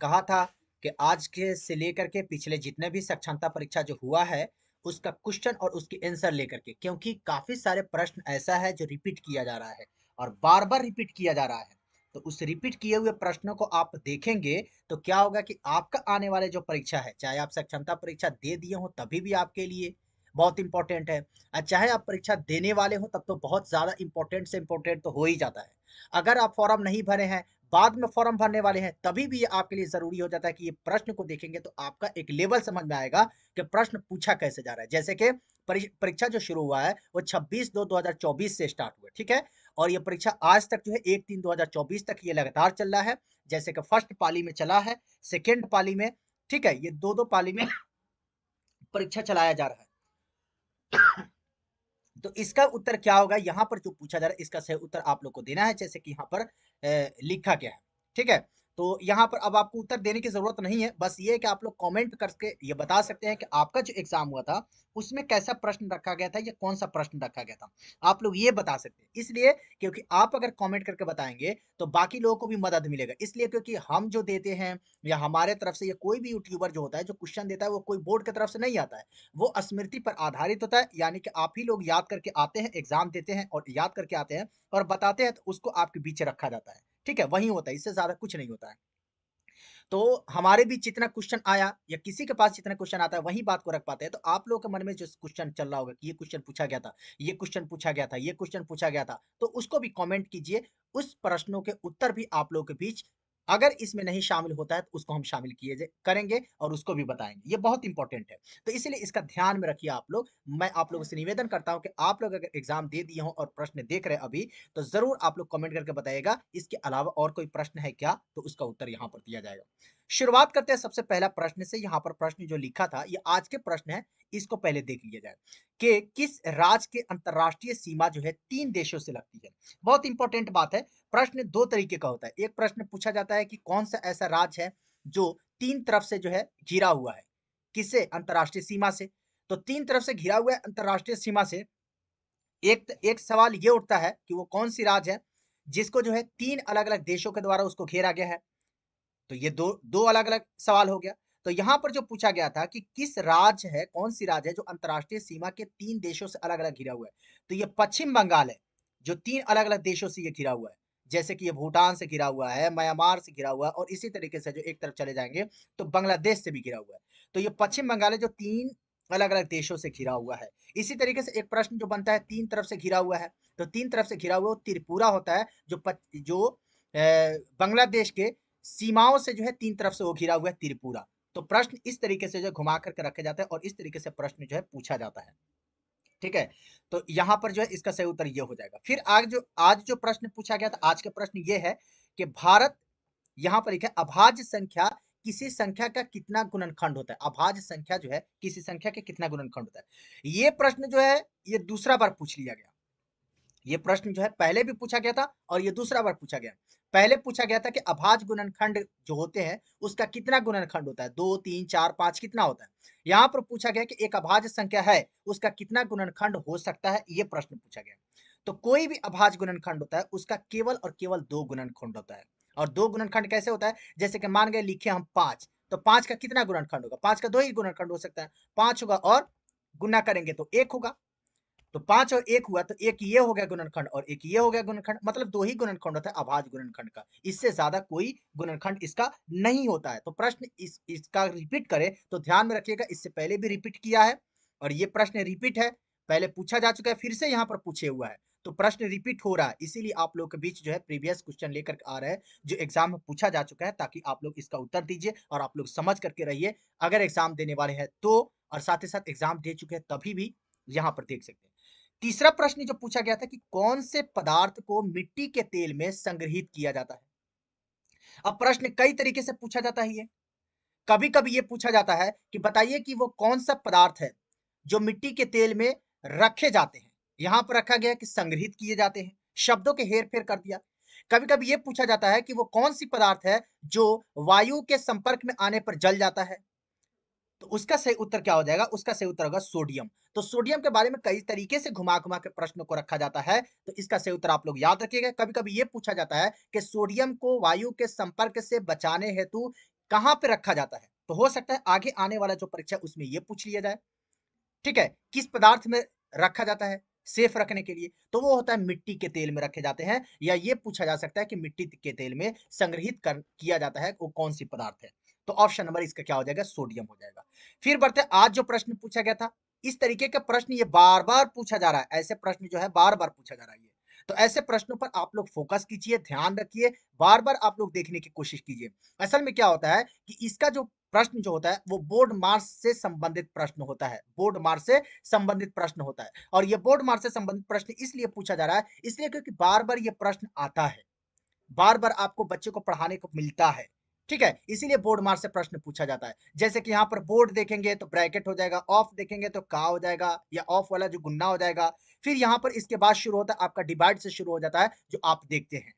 कहा था कि आज के से लेकर के पिछले जितने भी साक्षरता परीक्षा जो हुआ है उसका क्वेश्चन और उसकी आंसर लेकर के, क्योंकि काफी सारे प्रश्न ऐसा है जो रिपीट किया जा रहा है और बार बार रिपीट किया जा रहा है। तो उस रिपीट किए हुए प्रश्नों को आप देखेंगे तो क्या होगा कि आपका आने वाले जो परीक्षा है, चाहे आप साक्षरता परीक्षा दे दिए हो तभी भी आपके लिए बहुत इंपॉर्टेंट है, और चाहे आप परीक्षा देने वाले हो तब तो बहुत ज्यादा इंपॉर्टेंट से इंपॉर्टेंट तो हो ही जाता है। अगर आप फॉर्म नहीं भरे हैं, बाद में फॉर्म भरने वाले हैं, तभी भी ये आपके लिए जरूरी हो जाता है कि ये प्रश्न को देखेंगे तो आपका एक लेवल समझ में आएगा कि प्रश्न पूछा कैसे जा रहा है। जैसे कि परीक्षा जो शुरू हुआ है वो 26/2/2024 से स्टार्ट हुआ, ठीक है, और ये परीक्षा आज तक जो है 1/3/2024 तक ये लगातार चल रहा है। जैसे कि फर्स्ट पाली में चला है, सेकेंड पाली में, ठीक है, ये दो दो पाली में परीक्षा चलाया जा रहा है। तो इसका उत्तर क्या होगा, यहां पर जो पूछा जा रहा है इसका सही उत्तर आप लोग को देना है, जैसे कि यहाँ पर लिखा गया है, ठीक है। तो यहाँ पर अब आपको उत्तर देने की जरूरत नहीं है, बस ये है कि आप लोग कमेंट करके ये बता सकते हैं कि आपका जो एग्जाम हुआ था उसमें कैसा प्रश्न रखा गया था या कौन सा प्रश्न रखा गया था। आप लोग ये बता सकते हैं इसलिए क्योंकि आप अगर कमेंट करके बताएंगे तो बाकी लोगों को भी मदद मिलेगा, इसलिए क्योंकि हम जो देते हैं या हमारे तरफ से या कोई भी यूट्यूबर जो होता है जो क्वेश्चन देता है वो कोई बोर्ड की तरफ से नहीं आता है, वो स्मृति पर आधारित होता है, यानी कि आप ही लोग याद करके आते हैं, एग्जाम देते हैं और याद करके आते हैं और बताते हैं, तो उसको आपके बीच रखा जाता है, ठीक है, वही होता है, इससे ज्यादा कुछ नहीं होता है। तो हमारे बीच जितना क्वेश्चन आया या किसी के पास जितना क्वेश्चन आता है वही बात को रख पाते हैं। तो आप लोगों के मन में जो क्वेश्चन चल रहा होगा कि ये क्वेश्चन पूछा गया था, ये क्वेश्चन पूछा गया था, ये क्वेश्चन पूछा गया था, तो उसको भी कमेंट कीजिए। उस प्रश्नों के उत्तर भी आप लोगों के बीच अगर इसमें नहीं शामिल होता है तो उसको हम शामिल किए करेंगे और उसको भी बताएंगे, ये बहुत इंपॉर्टेंट है। तो इसीलिए इसका ध्यान में रखिए आप लोग। मैं आप लोगों से निवेदन करता हूं कि आप लोग अगर एग्जाम दे दिए हो और प्रश्न देख रहे हैं अभी, तो जरूर आप लोग कमेंट करके बताइएगा इसके अलावा और कोई प्रश्न है क्या, तो उसका उत्तर यहाँ पर दिया जाएगा। शुरुआत करते हैं सबसे पहला प्रश्न से। यहाँ पर प्रश्न जो लिखा था ये आज के प्रश्न है, इसको पहले देख लिया जाए कि किस राज्य के अंतरराष्ट्रीय सीमा जो है 3 देशों से लगती है। बहुत इंपॉर्टेंट बात है। प्रश्न दो तरीके का होता है, एक प्रश्न पूछा जाता है कि कौन सा ऐसा राज्य है जो 3 तरफ से जो है घिरा हुआ है, किससे, अंतरराष्ट्रीय सीमा से। तो 3 तरफ से घिरा हुआ है अंतरराष्ट्रीय सीमा से, एक एक सवाल ये उठता है कि वो कौन सी राज्य है जिसको जो है 3 अलग अलग देशों के द्वारा उसको घेरा गया है। तो ये दो दो अलग अलग सवाल हो गया। तो यहां पर जो पूछा गया था कि किस राज्य है, कौन सी राज्य है जो अंतरराष्ट्रीय सीमा के 3 देशों से अलग अलग घिरा हुआ है, तो ये पश्चिम बंगाल है जो 3 अलग अलग देशों से ये घिरा हुआ है। जैसे कि ये भूटान से घिरा हुआ है, म्यांमार से घिरा हुआ है, और इसी तरीके से जो एक तरफ चले जाएंगे तो बांग्लादेश से भी घिरा हुआ है। तो ये पश्चिम बंगाल है जो 3 अलग अलग देशों से घिरा हुआ है। इसी तरीके से एक प्रश्न जो बनता है 3 तरफ से घिरा हुआ है, तो 3 तरफ से घिरा हुआ त्रिपुरा होता है जो बांग्लादेश के सीमाओं से जो है 3 तरफ से वो घिरा हुआ है त्रिपुरा। तो प्रश्न इस तरीके से जो घुमा करके रखे जाते हैं और इस तरीके से प्रश्न जो है पूछा जाता है, ठीक है। तो यहां पर जो है इसका सही उत्तर ये हो जाएगा। फिर आज जो प्रश्न पूछा गया था, आज का प्रश्न ये है कि भारत, यहां पर लिखा है अभाज्य संख्या किसी संख्या का कितना गुणनखंड होता है। अभाज्य संख्या जो है किसी संख्या के कितना गुणनखंड होता है। ये प्रश्न जो है ये दूसरा बार पूछ लिया गया। ये प्रश्न जो है पहले भी पूछा गया था और ये दूसरा बार पूछा गया। पहले पूछा गया था कि अभाज्य गुणनखंड जो होते हैं उसका कितना गुणनखंड होता है, 2 3 4 5 कितना होता है। यहां पर पूछा गया कि एक अभाज्य संख्या है उसका कितना गुणनखंड हो सकता है, ये प्रश्न पूछा गया। तो कोई भी अभाज्य गुणनखंड होता है उसका केवल और केवल 2 गुणनखंड होता है। और 2 गुणनखंड कैसे होता है, जैसे कि मान गए लिखे हम 5, तो 5 का कितना गुणनखंड होगा, 5 का 2 ही गुणनखंड हो सकता है, 5 होगा और गुना करेंगे तो 1 होगा। तो 5 और 1 हुआ तो एक ये हो गया गुणनखंड और एक ये हो गया गुणनखंड, मतलब 2 ही गुणनखंड होता है अभाज्य गुणनखंड का, इससे ज्यादा कोई गुणनखंड इसका नहीं होता है। तो प्रश्न इसका रिपीट करें तो ध्यान में रखिएगा, इससे पहले भी रिपीट किया है और ये प्रश्न रिपीट है, पहले पूछा जा चुका है फिर से यहाँ पर पूछे हुआ है। तो प्रश्न रिपीट हो रहा है, इसीलिए आप लोग के बीच जो है प्रीवियस क्वेश्चन लेकर आ रहे हैं जो एग्जाम में पूछा जा चुका है, ताकि आप लोग इसका उत्तर दीजिए और आप लोग समझ करके रहिए अगर एग्जाम देने वाले हैं तो, और साथ ही साथ एग्जाम दे चुके हैं तभी भी यहाँ पर देख सकते हैं। तीसरा प्रश्न जो पूछा गया था कि कौन से पदार्थ को मिट्टी के तेल में संग्रहित किया जाता है। अब प्रश्न कई तरीके से पूछा जाता है, ये कभी कभी ये पूछा जाता है कि बताइए कि वो कौन सा पदार्थ है जो मिट्टी के तेल में रखे जाते हैं। यहां पर रखा गया कि संग्रहित किए जाते हैं, शब्दों के हेर फेर कर दिया। कभी कभी ये पूछा जाता है कि वो कौन सी पदार्थ है जो वायु के संपर्क में आने पर जल जाता है। तो उसका सही उत्तर क्या हो जाएगा, उसका सही उत्तर होगा सोडियम। तो सोडियम के बारे में कई तरीके से घुमा घुमा के प्रश्नों को रखा जाता है, तो इसका सही उत्तर आप लोग याद रखिएगा। कभी कभी यह पूछा जाता है कि सोडियम को वायु के संपर्क से बचाने हेतु कहां पे रखा जाता है? तो हो सकता है आगे आने वाला जो परीक्षा उसमें ये पूछ लिया जाए। ठीक है, किस पदार्थ में रखा जाता है सेफ रखने के लिए? तो वो होता है मिट्टी के तेल में रखे जाते हैं, या ये पूछा जा सकता है कि मिट्टी के तेल में संग्रहित किया जाता है, वो कौन सी पदार्थ है? तो ऑप्शन नंबर इसका क्या हो जाएगा? सोडियम हो जाएगा। फिर बढ़ते आज जो प्रश्न पूछा गया था, इस तरीके का प्रश्न ये बार बार पूछा जा रहा है, ऐसे प्रश्न जो है बार बार पूछा जा रहा है ये। तो ऐसे प्रश्नों पर आप लोग फोकस कीजिए, ध्यान रखिए, बार बार आप लोग देखने की कोशिश कीजिए। असल में क्या होता है कि इसका जो प्रश्न जो होता है वो बोर्ड मार्क्स से संबंधित प्रश्न होता है, बोर्ड मार्क्स से संबंधित प्रश्न होता है। और ये बोर्ड मार्क्स से संबंधित प्रश्न इसलिए पूछा जा रहा है, इसलिए क्योंकि बार बार ये प्रश्न आता है, बार बार आपको बच्चे को पढ़ाने को मिलता है। ठीक है, इसीलिए बोर्ड मार्क्स से प्रश्न पूछा जाता है। जैसे कि यहाँ पर बोर्ड देखेंगे तो ब्रैकेट हो जाएगा, ऑफ देखेंगे तो का हो जाएगा, या ऑफ वाला जो गुन्ना हो जाएगा। फिर यहाँ पर इसके बाद शुरू होता है आपका डिवाइड से शुरू हो जाता है, जो आप देखते हैं।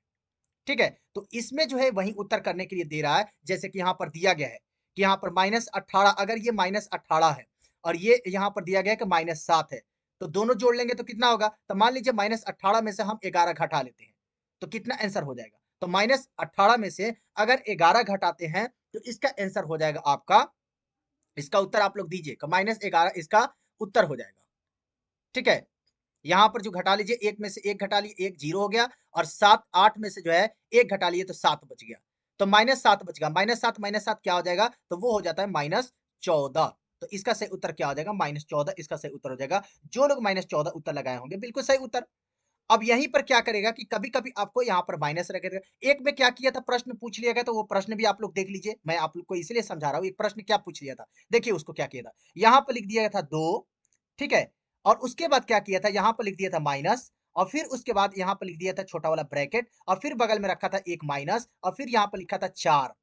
ठीक है, तो इसमें जो है वही उत्तर करने के लिए दे रहा है। जैसे कि यहाँ पर दिया गया है कि यहाँ पर -18, अगर ये -18 है और ये यहाँ पर दिया गया है कि -7 है, तो दोनों जोड़ लेंगे तो कितना होगा? तो मान लीजिए -18 में से हम 11 घटा लेते हैं, तो कितना आंसर हो जाएगा? तो -18 में से अगर 11 घटाते हैं तो इसका आंसर हो जाएगा आपका, इसका उत्तर आप लोग दीजिए, -11 इसका उत्तर हो जाएगा। ठीक है, यहाँ पर जो घटा लीजिए, एक में से एक घटा लिए, एक जीरो हो गया, और 7 8 में से जो है एक घटा लिए तो 7 बच गया। तो -7 बच गया, -7 क्या हो जाएगा? तो वो हो जाता है -14। तो इसका सही उत्तर क्या हो जाएगा? -14 इसका सही उत्तर हो जाएगा। जो लोग -14 उत्तर लगाए होंगे बिल्कुल सही उत्तर। अब यहीं पर क्या करेगा कि कभी कभी आपको यहाँ पर माइनस रखेगा। एक में क्या किया था, प्रश्न पूछ लिया गया, तो वो प्रश्न भी आप लोग देख लीजिए, मैं आप लोग को इसलिए समझा रहा हूँ। एक प्रश्न क्या पूछ लिया था, देखिए उसको क्या किया था। यहाँ पर लिख दिया था 2, ठीक है, और उसके बाद क्या किया था, यहाँ पर लिख दिया था माइनस, और फिर उसके बाद यहाँ पर लिख दिया था छोटा वाला ब्रैकेट, और फिर बगल में रखा था एक माइनस, और फिर यहाँ पर लिखा था 4।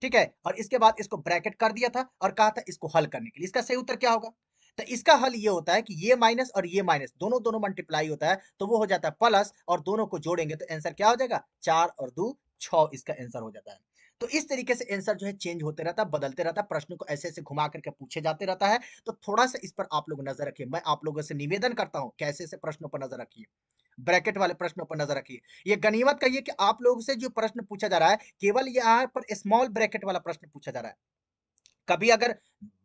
ठीक है, और इसके बाद इसको ब्रैकेट कर दिया था और कहा था इसको हल करने के लिए। इसका सही उत्तर क्या होगा? तो इसका हल ये होता है कि ये माइनस और ये माइनस दोनों दोनों मल्टीप्लाई होता है, तो वो हो जाता है प्लस, और दोनों को जोड़ेंगे तो आंसर क्या हो जाएगा? 4 और 2 6 इसका आंसर हो जाता है। तो इस तरीके से आंसर जो है चेंज होते रहता है, बदलते रहता है, प्रश्न को ऐसे ऐसे घुमा करके पूछे जाते रहता है। तो थोड़ा सा इस पर आप लोग नजर रखिए, मैं आप लोगों से निवेदन करता हूं कि ऐसे ऐसे प्रश्नों पर नजर रखिए, ब्रैकेट वाले प्रश्नों पर नजर रखिए। ये गनीमत कहिए कि आप लोगों से जो प्रश्न पूछा जा रहा है, केवल यहाँ पर स्मॉल ब्रैकेट वाला प्रश्न पूछा जा रहा है। कभी अगर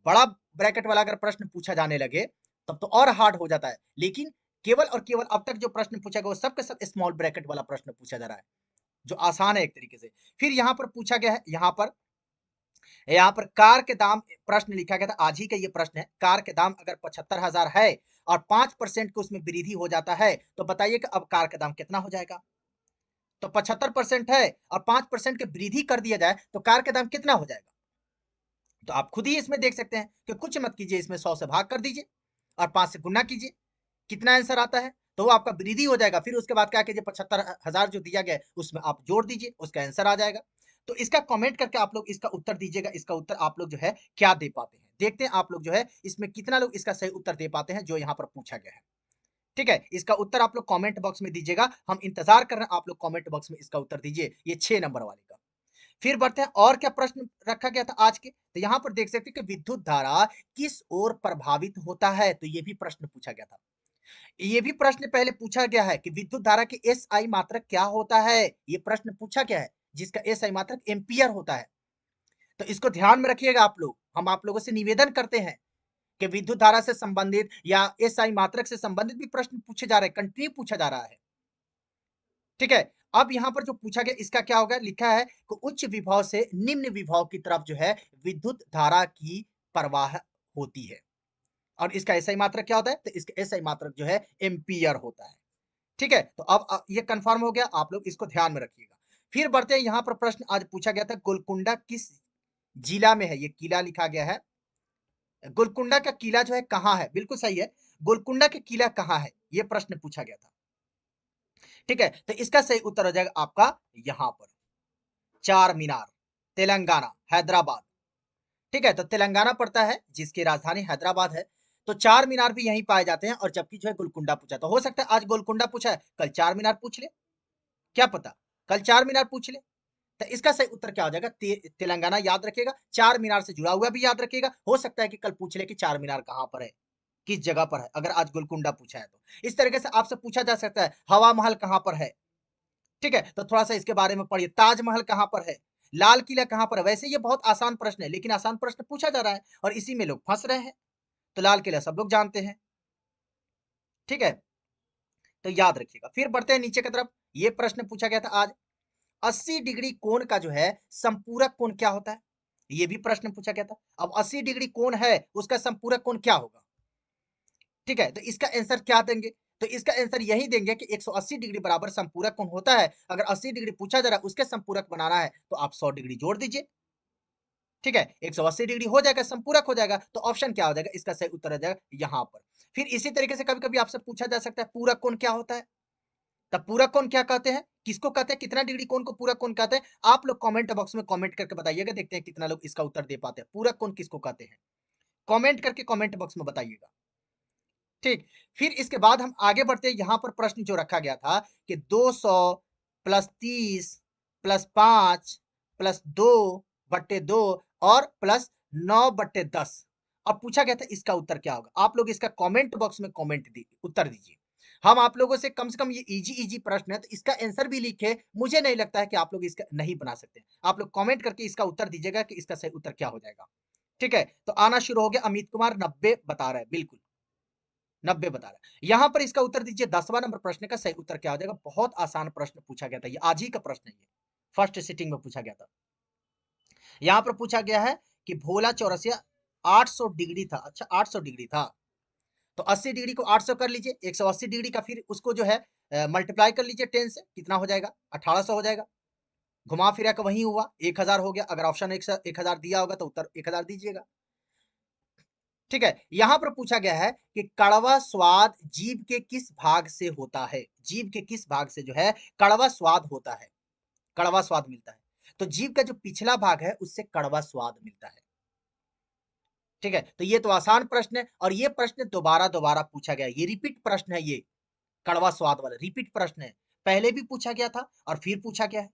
बड़ा ब्रैकेट वाला अगर प्रश्न पूछा जाने लगे तब तो और हार्ड हो जाता है, लेकिन केवल और केवल अब तक जो प्रश्न पूछा गया वो सब के सब स्मॉल ब्रैकेट वाला प्रश्न पूछा जा रहा है, जो आसान है एक तरीके से। फिर यहाँ पर पूछा गया है, यहाँ पर कार के दाम, प्रश्न लिखा गया था, आज ही का ये प्रश्न है, कार के दाम अगर 75,000 है और 5% को उसमें वृद्धि हो जाता है, तो बताइए कि अब कार का दाम कितना हो जाएगा? तो 75% है और 5% की वृद्धि कर दिया जाए तो कार का दाम कितना हो जाएगा? तो आप खुद ही इसमें देख सकते हैं कि कुछ मत कीजिए, इसमें 100 से भाग कर दीजिए और 5 से गुना कीजिए, कितना आंसर आता है? तो वो आपका वृद्धि हो जाएगा। फिर उसके बाद क्या कीजिए, 75,000 जो दिया गया है उसमें आप जोड़ दीजिए, उसका आंसर आ जाएगा। तो इसका कमेंट करके आप लोग इसका उत्तर दीजिएगा, इसका उत्तर आप लोग जो है क्या दे पाते हैं, देखते हैं आप लोग जो है इसमें कितना लोग इसका सही उत्तर दे पाते हैं जो यहाँ पर पूछा गया है। ठीक है, इसका उत्तर आप लोग कमेंट बॉक्स में दीजिएगा, हम इंतजार कर रहे हैं, आप लोग कमेंट बॉक्स में इसका उत्तर दीजिए, ये 6 नंबर वाले का। फिर बढ़ते हैं, और क्या प्रश्न रखा गया था आज के, तो यहाँ पर देख सकते हैं कि विद्युत धारा किस ओर प्रभावित होता है, तो ये भी प्रश्न पूछा गया था। ये भी प्रश्न पहले पूछा गया है कि विद्युत धारा के एसआई मात्रक क्या होता है, ये प्रश्न पूछा गया है, जिसका एसआई मात्रक एम्पियर होता है। तो इसको ध्यान में रखिएगा आप लोग, हम आप लोगों से निवेदन करते हैं कि विद्युत धारा से संबंधित या एसआई मात्रक से संबंधित भी प्रश्न पूछे जा रहे हैं, कंटिन्यू पूछा जा रहा है। ठीक है, अब यहाँ पर जो पूछा गया इसका क्या होगा, लिखा है कि उच्च विभव से निम्न विभव की तरफ जो है विद्युत धारा की प्रवाह होती है, और इसका एसआई मात्रक क्या होता है, तो इसका एसआई मात्रक जो है एम्पियर होता है। ठीक है, तो अब ये कंफर्म हो गया, आप लोग इसको ध्यान में रखिएगा। फिर बढ़ते हैं, यहाँ पर प्रश्न आज पूछा गया था, गोलकुंडा किस जिला में है, ये किला लिखा गया है, गोलकुंडा का किला जो है कहाँ है, बिल्कुल सही है, गोलकुंडा का किला कहाँ है, ये प्रश्न पूछा गया था। ठीक है, तो इसका सही उत्तर हो जाएगा आपका यहां पर, चार मीनार, तेलंगाना, हैदराबाद। ठीक है, तो तेलंगाना पड़ता है जिसकी राजधानी हैदराबाद है। तो चार मीनार भी यहीं पाए जाते हैं, और जबकि जो है गोलकुंडा पूछा, तो हो सकता है आज गोलकुंडा पूछा है, कल चार मीनार पूछ ले, क्या पता कल चार मीनार पूछ ले। तो इसका सही उत्तर क्या हो जाएगा, तेलंगाना याद रखिएगा, चार मीनार से जुड़ा हुआ भी याद रखिएगा, हो सकता है कि कल पूछ ले कि चार मीनार कहां पर है, किस जगह पर है, अगर आज गोलकुंडा पूछा है तो। इस तरीके से आपसे पूछा जा सकता है हवा महल कहां पर है। ठीक है, तो थोड़ा सा इसके बारे में पढ़िए, ताजमहल कहां पर है, लाल किला कहां पर है? वैसे ये बहुत आसान प्रश्न है, लेकिन आसान प्रश्न पूछा जा रहा है और इसी में लोग फंस रहे हैं। तो लाल किला सब लोग जानते हैं, ठीक है, तो याद रखिएगा। फिर बढ़ते हैं नीचे की तरफ। ये प्रश्न पूछा गया था आज, 80 डिग्री कोण का जो है संपूरक कोण क्या होता है? ये भी प्रश्न पूछा गया था। अब 80 डिग्री कोण है, उसका संपूरक कोण क्या होगा? ठीक है, तो इसका आंसर क्या देंगे? तो इसका आंसर यही देंगे कि 180 डिग्री बराबर संपूरक कोण होता है। अगर 80 डिग्री पूछा जा रहा है, उसके संपूरक बनाना है, तो आप 100 डिग्री जोड़ दीजिए। ठीक है, 180 डिग्री हो जाएगा, संपूरक हो जाएगा, तो ऑप्शन क्या हो जाएगा? इसका सही उत्तर हो जाएगा यहां पर। फिर इसी तरीके से कभी कभी आपसे पूछा जा सकता है पूरक कोण क्या होता है? तब पूरक कोण क्या कहते हैं, किसको कहते हैं, कितना डिग्री कोण को पूरक कोण कहते हैं? आप लोग कमेंट बॉक्स में कमेंट करके बताइएगा, देखते हैं कितना लोग इसका उत्तर दे पाते हैं। पूरक कोण किसको कहते हैं, कमेंट करके कमेंट बॉक्स में बताइएगा। ठीक, फिर इसके बाद हम आगे बढ़ते हैं। यहां पर प्रश्न जो रखा गया था कि 200 प्लस 30 प्लस 5 प्लस 2/2 और प्लस 9/10, अब पूछा गया था इसका उत्तर क्या होगा? आप लोग इसका कमेंट बॉक्स में कमेंट दी उत्तर दीजिए। हम आप लोगों से कम ये इजी इजी प्रश्न है, तो इसका आंसर भी लिखे। मुझे नहीं लगता है कि आप लोग इसका नहीं बना सकते। आप लोग कमेंट करके इसका उत्तर दीजिएगा कि इसका सही उत्तर क्या हो जाएगा। ठीक है, तो आना शुरू हो गया। अमित कुमार 90 बता रहा है, बिल्कुल 90 बता रहा है। यहां पर इसका उत्तर दीजिए। 10वां नंबर प्रश्न का सही उत्तर क्या हो जाएगा? बहुत आसान प्रश्न पूछा गया था, ये आज ही का प्रश्न है, ये फर्स्ट सिटिंग में पूछा गया था। यहां पर पूछा गया है कि भोला चौरसिया 800 डिग्री था। अच्छा, 800 डिग्री था, तो 80 डिग्री को 800 कर लीजिए, 180 डिग्री का फिर उसको जो है मल्टीप्लाई कर लीजिए 10 से, कितना हो जाएगा? 1800 हो जाएगा। घुमा फिरा के वही हुआ, 1000 हो गया। अगर ऑप्शन 1000 दिया होगा तो उत्तर 1000 दीजिएगा। ठीक है, यहां पर पूछा गया है कि कड़वा स्वाद जीभ के किस भाग से होता है? जीभ के किस भाग से जो है कड़वा स्वाद होता है, कड़वा स्वाद मिलता है? तो जीभ का जो पिछला भाग है उससे कड़वा स्वाद मिलता है। ठीक है, तो ये तो आसान प्रश्न है, और ये प्रश्न दोबारा दोबारा पूछा गया, ये रिपीट प्रश्न है, ये कड़वा स्वाद वाला रिपीट प्रश्न है। पहले भी पूछा गया था और फिर पूछा गया है।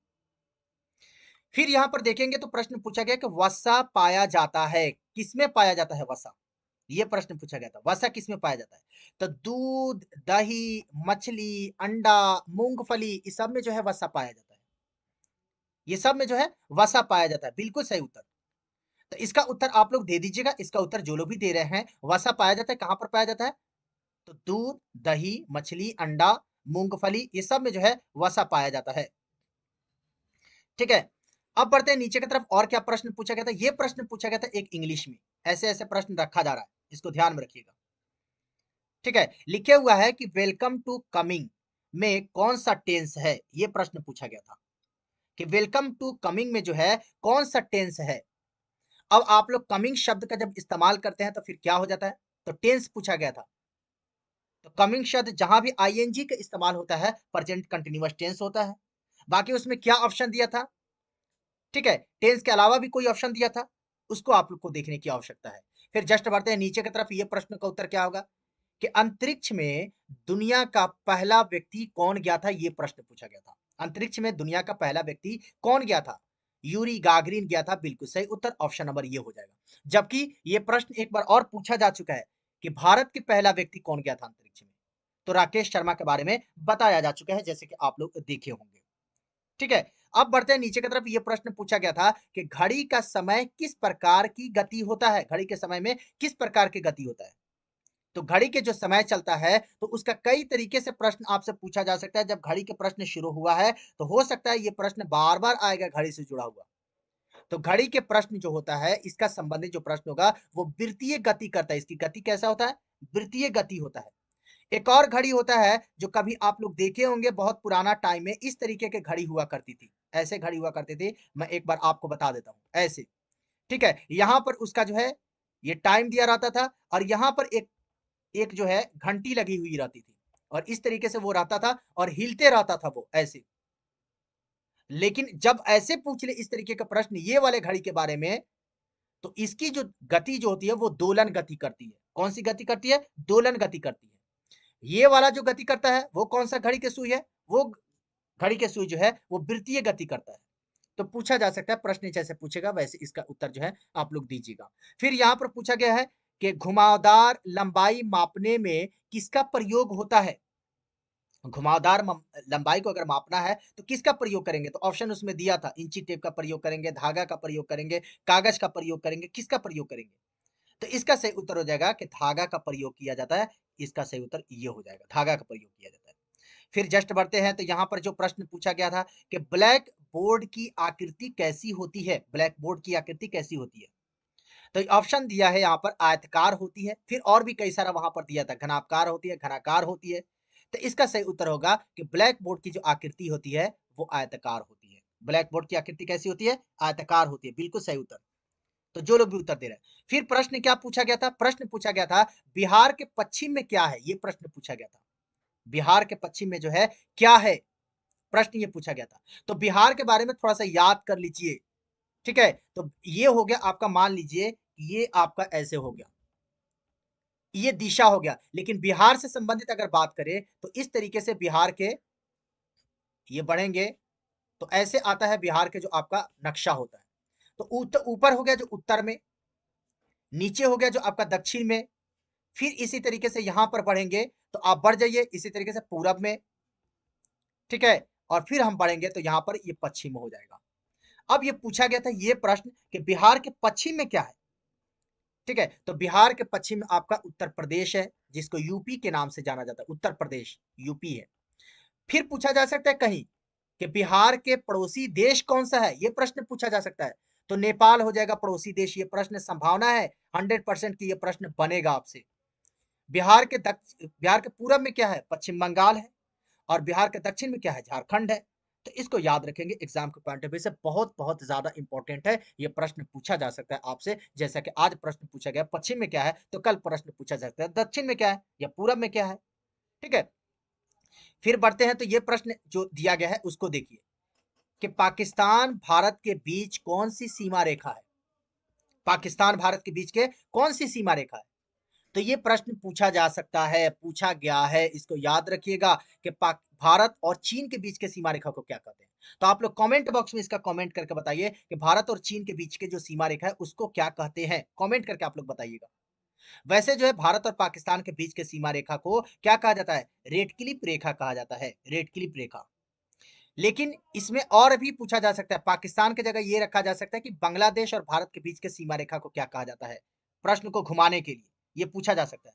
फिर यहां पर देखेंगे तो प्रश्न पूछा गया कि वसा पाया जाता है, किसमें पाया जाता है वसा? ये प्रश्न पूछा गया था, वसा किसमें पाया जाता है? तो दूध, दही, मछली, अंडा, मूंगफली, इस सब में जो है वसा पाया जाता है। ये सब में जो है वसा पाया जाता है, बिल्कुल सही उत्तर। तो इसका उत्तर आप लोग दे दीजिएगा। इसका उत्तर जो लोग भी दे रहे हैं, वसा पाया जाता है कहां पर पाया जाता है? तो दूध, दही, मछली, अंडा, मूंगफली, ये सब में जो है वसा पाया जाता है। ठीक है, अब बढ़ते हैं नीचे की तरफ। और क्या प्रश्न पूछा गया था? ये प्रश्न पूछा गया था एक इंग्लिश में। ऐसे ऐसे प्रश्न रखा जा रहा है, इसको ध्यान में रखिएगा। ठीक है, लिखे हुआ है कि वेलकम टू कमिंग में कौन सा टेंस है? ये प्रश्न पूछा गया था कि वेलकम टू कमिंग में जो है कौन सा टेंस है? अब आप लोग कमिंग शब्द का जब इस्तेमाल करते हैं तो फिर क्या हो जाता है? तो टेंस पूछा गया था। तो कमिंग शब्द जहां भी आईएनजी का इस्तेमाल होता है, प्रेजेंट कंटिन्यूअस टेंस होता है। बाकी उसमें क्या ऑप्शन दिया था? ठीक है, टेंस के अलावा भी कोई ऑप्शन दिया था, उसको आप लोग को देखने की आवश्यकता है। फिर जस्ट बढ़ते हैं नीचे की तरफ। ये प्रश्न का उत्तर क्या होगा कि अंतरिक्ष में दुनिया का पहला व्यक्ति कौन गया था? ये प्रश्न पूछा गया था, अंतरिक्ष में दुनिया का पहला व्यक्ति कौन गया था? यूरी गागरिन गया था, बिल्कुल सही उत्तर, ऑप्शन नंबर ये हो जाएगा। जबकि ये प्रश्न एक बार और पूछा जा चुका है कि भारत के पहला व्यक्ति कौन गया था अंतरिक्ष में? तो राकेश शर्मा के बारे में बताया जा चुका है, जैसे कि आप लोग देखे होंगे। ठीक है, अब बढ़ते हैं नीचे की तरफ। ये प्रश्न पूछा गया था कि घड़ी का समय किस प्रकार की गति होता है? घड़ी के समय में किस प्रकार की गति होता है? तो घड़ी के जो समय चलता है, तो उसका कई तरीके से प्रश्न आपसे पूछा जा सकता है। जब घड़ी के प्रश्न शुरू हुआ है, तो हो सकता है ये प्रश्न बार बार आएगा घड़ी से जुड़ा हुआ। तो घड़ी के प्रश्न जो होता है, इसका संबंधित जो प्रश्न होगा वो वृत्तीय गति करता है। इसकी गति कैसा होता है? वृत्तीय गति होता है। एक और घड़ी होता है जो कभी आप लोग देखे होंगे, बहुत पुराना टाइम में इस तरीके के घड़ी हुआ करती थी, ऐसे घड़ी हुआ करती थी। मैं एक बार आपको बता देता हूं, ऐसे। ठीक है, यहां पर उसका जो है ये टाइम दिया रहता था, और यहां पर एक एक जो है घंटी लगी हुई रहती थी, और इस तरीके से वो रहता था और हिलते रहता था वो ऐसे। लेकिन जब ऐसे पूछ ले इस तरीके का प्रश्न ये वाले घड़ी के बारे में, तो इसकी जो गति जो होती है वो दोलन गति करती है। कौन सी गति करती है? दोलन गति करती है। ये वाला जो गति करता है वो कौन सा घड़ी के सुई है? वो घड़ी के सुई जो है वो वृत्तीय गति करता है। तो पूछा जा सकता है, प्रश्न जैसे पूछेगा वैसे इसका उत्तर जो है आप लोग दीजिएगा। फिर यहां पर पूछा गया है कि घुमावदार लंबाई मापने में किसका प्रयोग होता है? घुमावदार लंबाई को अगर मापना है तो किसका प्रयोग करेंगे? तो ऑप्शन उसमें दिया था, इंची टेप का प्रयोग करेंगे, धागा का प्रयोग करेंगे, कागज का प्रयोग करेंगे, किसका प्रयोग करेंगे? तो इसका सही उत्तर हो जाएगा कि धागा का प्रयोग किया जाता है। इसका सही उत्तर ये हो जाएगा, धागा का प्रयोग किया जाता है। फिर जस्ट बढ़ते हैं तो यहाँ पर जो प्रश्न पूछा गया था कि ब्लैक बोर्ड की आकृति कैसी होती है? ब्लैक बोर्ड की आकृति कैसी होती है? तो ऑप्शन दिया है यहाँ पर आयताकार होती है, फिर और भी कई सारा वहां पर दिया था, घनाकार होती है, घनाकार होती है। तो इसका सही उत्तर होगा कि ब्लैक बोर्ड की जो आकृति होती है वो आयताकार होती है। ब्लैक बोर्ड की आकृति कैसी होती है? आयताकार होती है, बिल्कुल सही उत्तर। तो जो लोग भी उत्तर दे रहे हैं, फिर प्रश्न क्या पूछा गया था? प्रश्न पूछा गया था बिहार के पश्चिम में क्या है? ये प्रश्न पूछा गया था, बिहार के पश्चिम में जो है क्या है? प्रश्न ये पूछा गया था। तो बिहार के बारे में थोड़ा सा याद कर लीजिए, ठीक है? तो ये हो गया आपका, मान लीजिए ये आपका ऐसे हो गया, ये दिशा हो गया। लेकिन बिहार से संबंधित अगर बात करें तो इस तरीके से बिहार के ये बढ़ेंगे तो ऐसे आता है बिहार के जो आपका नक्शा होता है। तो ऊपर हो गया जो उत्तर में, नीचे हो गया जो आपका दक्षिण में, फिर इसी तरीके से यहां पर बढ़ेंगे तो आप बढ़ जाइए इसी तरीके से पूरब में, ठीक है? और फिर हम बढ़ेंगे तो यहां पर ये पश्चिम हो जाएगा। अब ये पूछा गया था ये प्रश्न कि बिहार के पश्चिम में क्या है, ठीक है? तो बिहार के पश्चिम में आपका उत्तर प्रदेश है, जिसको यूपी के नाम से जाना जाता है, उत्तर प्रदेश यूपी है। फिर पूछा जा सकता है कहीं कि बिहार के पड़ोसी देश कौन सा है? ये प्रश्न पूछा जा सकता है। तो नेपाल हो जाएगा पड़ोसी देश, ये प्रश्न संभावना है 100% की ये प्रश्न बनेगा आपसे। बिहार के पूरब में क्या है? पश्चिम बंगाल है। और बिहार के दक्षिण में क्या है? झारखंड है। तो इसको याद रखेंगे, एग्जाम के पॉइंट ऑफ व्यू से बहुत बहुत ज्यादा इंपॉर्टेंट है। ये प्रश्न पूछा जा सकता है आपसे, जैसा कि आज प्रश्न पूछा गया पश्चिम में क्या है, तो कल प्रश्न पूछा जा सकता है दक्षिण में क्या है या पूरब में क्या है, ठीक है? फिर बढ़ते हैं तो ये प्रश्न जो दिया गया है उसको देखिए कि पाकिस्तान भारत के बीच कौन सी सीमा रेखा है? पाकिस्तान भारत के बीच के कौन सी सीमा रेखा है? तो ये प्रश्न पूछा जा सकता है, पूछा गया है, इसको याद रखिएगा कि भारत और चीन के बीच के सीमा रेखा को क्या कहते हैं। तो आप लोग कमेंट बॉक्स में इसका कमेंट करके बताइए कि भारत और चीन के बीच के जो सीमा रेखा है उसको क्या कहते हैं, कमेंट करके आप लोग बताइएगा। वैसे जो है भारत और पाकिस्तान के बीच के सीमा रेखा को क्या कहा जाता है? रेड क्लिप रेखा कहा जाता है, रेड क्लिप रेखा। लेकिन इसमें और भी पूछा जा सकता है, पाकिस्तान की जगह ये रखा जा सकता है कि बांग्लादेश और भारत के बीच के सीमा रेखा को क्या कहा जाता है, प्रश्न को घुमाने के लिए ये पूछा जा सकता है।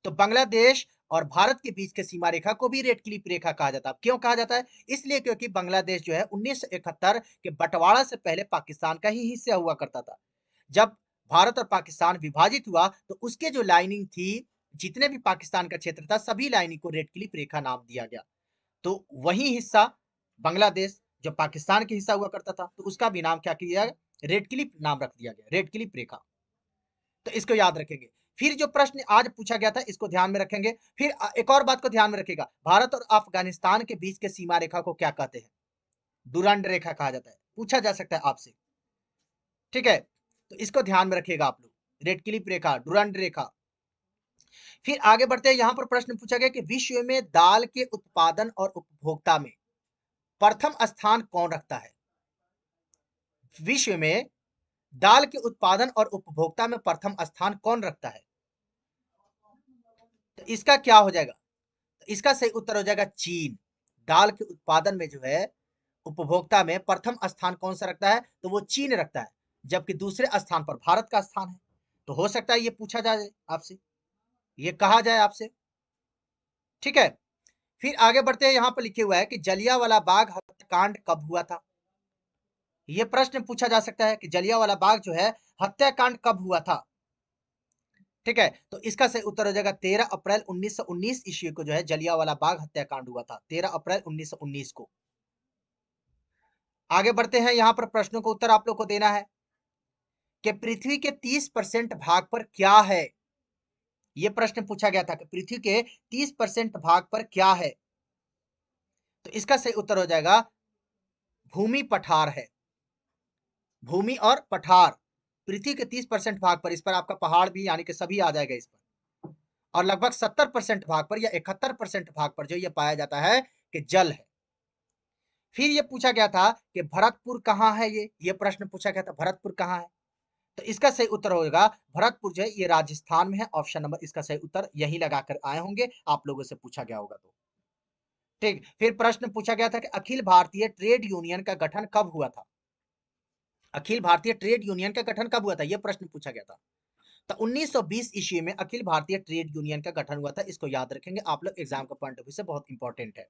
तो बांग्लादेश और भारत के बीच के सीमा रेखा को भी रेड क्लिप रेखा कहा जाता है। क्यों कहा जाता है? इसलिए क्योंकि बांग्लादेश जो है 1971 के बंटवारा से पहले पाकिस्तान का ही हिस्सा हुआ करता था। जब भारत और पाकिस्तान विभाजित हुआ तो उसके जो लाइनिंग थी, जितने भी पाकिस्तान का क्षेत्र था, सभी लाइनिंग को रेड क्लिप रेखा नाम दिया गया। तो वही हिस्सा बांग्लादेश जो पाकिस्तान के हिस्सा हुआ करता था, तो उसका भी नाम क्या किया गया? रेड क्लिप नाम रख दिया गया, रेड क्लिप रेखा। तो इसको याद रखेंगे। फिर जो प्रश्न आज पूछा गया था इसको ध्यान में रखेंगे। फिर एक और बात को ध्यान में रखिएगा, भारत और अफगानिस्तान के बीच के सीमा रेखा को क्या कहते हैं? डुरांड रेखा कहा जाता है, पूछा जा सकता है आपसे, ठीक है? तो इसको ध्यान में रखिएगा आप लोग, रेड क्लिप रेखा, डुरांड रेखा। फिर आगे बढ़ते हैं, यहां पर प्रश्न पूछा गया कि विश्व में दाल के उत्पादन और उपभोक्ता में प्रथम स्थान कौन रखता है? विश्व में दाल के उत्पादन और उपभोक्ता में प्रथम स्थान कौन रखता है? तो इसका क्या हो जाएगा? तो इसका सही उत्तर हो जाएगा चीन। दाल के उत्पादन में जो है, उपभोक्ता में प्रथम स्थान कौन सा रखता है? तो वो चीन रखता है, जबकि दूसरे स्थान पर भारत का स्थान है। तो हो सकता है ये पूछा जाए आपसे, ये कहा जाए आपसे, ठीक है? फिर आगे बढ़ते हैं, यहां पर लिखे हुआ है कि जलियांवाला बाग हत्याकांड कब हुआ था? ये प्रश्न पूछा जा सकता है कि जलियांवाला बाग जो है हत्याकांड कब हुआ था, ठीक है? तो इसका सही उत्तर हो जाएगा 13 अप्रैल 1919 ईस्वी को जो है जलियांवाला बाग हत्याकांड हुआ था, 13 अप्रैल 1919 को। आगे बढ़ते हैं, यहां पर प्रश्नों को उत्तर आप लोग को देना है कि पृथ्वी के 30% भाग पर क्या है? यह प्रश्न पूछा गया था कि पृथ्वी के 30% भाग पर क्या है? तो इसका सही उत्तर हो जाएगा भूमि पठार है, भूमि और पठार। पृथ्वी के 30% भाग पर, इस पर आपका पहाड़ भी यानी कि सभी आ जाएगा इस पर। और लगभग 70% भाग पर या 71% भाग पर जो ये पाया जाता है कि जल है। फिर ये पूछा गया था कि भरतपुर कहाँ है? ये प्रश्न पूछा गया था, भरतपुर कहाँ है? तो इसका सही उत्तर होगा भरतपुर जो है ये राजस्थान में है। ऑप्शन नंबर इसका सही उत्तर यही लगाकर आए होंगे, आप लोगों से पूछा गया होगा तो। ठीक, फिर प्रश्न पूछा गया था कि अखिल भारतीय ट्रेड यूनियन का गठन कब हुआ था? अखिल भारतीय ट्रेड यूनियन का गठन कब हुआ था, यह प्रश्न पूछा गया था। तो 1920 ईस्वी में अखिल भारतीय ट्रेड यूनियन का गठन हुआ था। इसको याद रखेंगे आप लोग, एग्जाम का पॉइंट ऑफ व्यू से बहुत इंपॉर्टेंट है।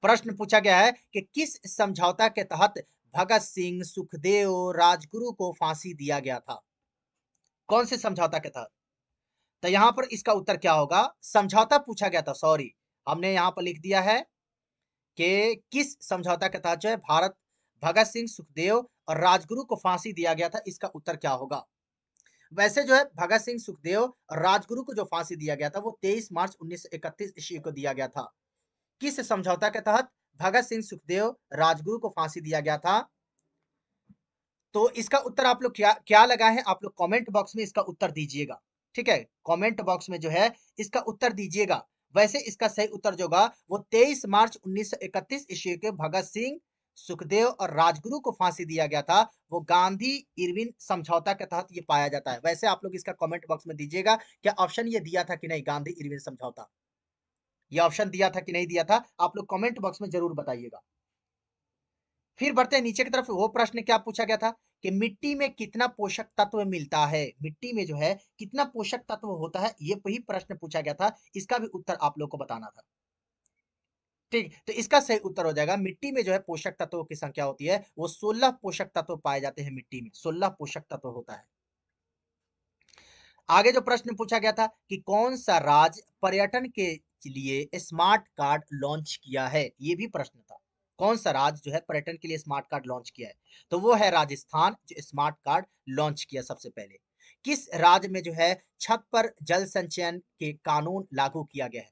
प्रश्न पूछा गया है कि किस समझौता के तहत भगत सिंह, सुखदेव, राजगुरु को फांसी दिया गया था? कौन से समझौता के तहत? तो यहां पर इसका उत्तर क्या होगा? समझौता पूछा गया था, सॉरी, हमने यहां पर लिख दिया है कि किस समझौता के तहत जो है भारत भगत सिंह, सुखदेव और राजगुरु को फांसी दिया गया था। इसका उत्तर क्या होगा? वैसे जो है भगत सिंह, सुखदेव और राजगुरु को जो फांसी दिया गया था वो 23 मार्च 1931 ईस्वी को दिया गया था। किस समझौता के तहत भगत सिंह, सुखदेव, राजगुरु को फांसी दिया गया था? तो इसका उत्तर आप लोग क्या क्या लगाए हैं, आप लोग कमेंट बॉक्स में इसका उत्तर दीजिएगा। ठीक है, कमेंट बॉक्स में जो है इसका उत्तर दीजिएगा। वैसे इसका सही उत्तर जो होगा वो 23 मार्च 1931 ईस्वी के भगत सिंह, सुखदेव और राजगुरु को फांसी दिया गया था। वो गांधी इरविन समझौता के तहत ये पाया जाता है। वैसे आप लोग इसका कमेंट बॉक्स में दीजिएगा, क्या ऑप्शन ये दिया था कि नहीं, गांधी इरविन समझौता, ये ऑप्शन दिया था कि नहीं दिया था, आप लोग कमेंट बॉक्स में जरूर बताइएगा। फिर बढ़ते हैं नीचे की तरफ। वो प्रश्न क्या पूछा गया था कि मिट्टी में कितना पोषक तत्व मिलता है? मिट्टी में जो है कितना पोषक तत्व होता है, ये वही प्रश्न पूछा गया था। इसका भी उत्तर आप लोग को बताना था। ठीक, तो इसका सही उत्तर हो जाएगा, मिट्टी में जो है पोषक तत्वों की संख्या होती है वो 16 पोषक तत्व पाए जाते हैं मिट्टी में, 16 पोषक तत्व होता है। आगे जो प्रश्न पूछा गया था कि कौन सा राज्य पर्यटन के लिए स्मार्ट कार्ड लॉन्च किया है, ये भी प्रश्न था। कौन सा राज्य जो है पर्यटन के लिए स्मार्ट कार्ड लॉन्च किया है? तो वो है राजस्थान, जो स्मार्ट कार्ड लॉन्च किया सबसे पहले। किस राज्य में जो है छत पर जल संचयन के कानून लागू किया गया है?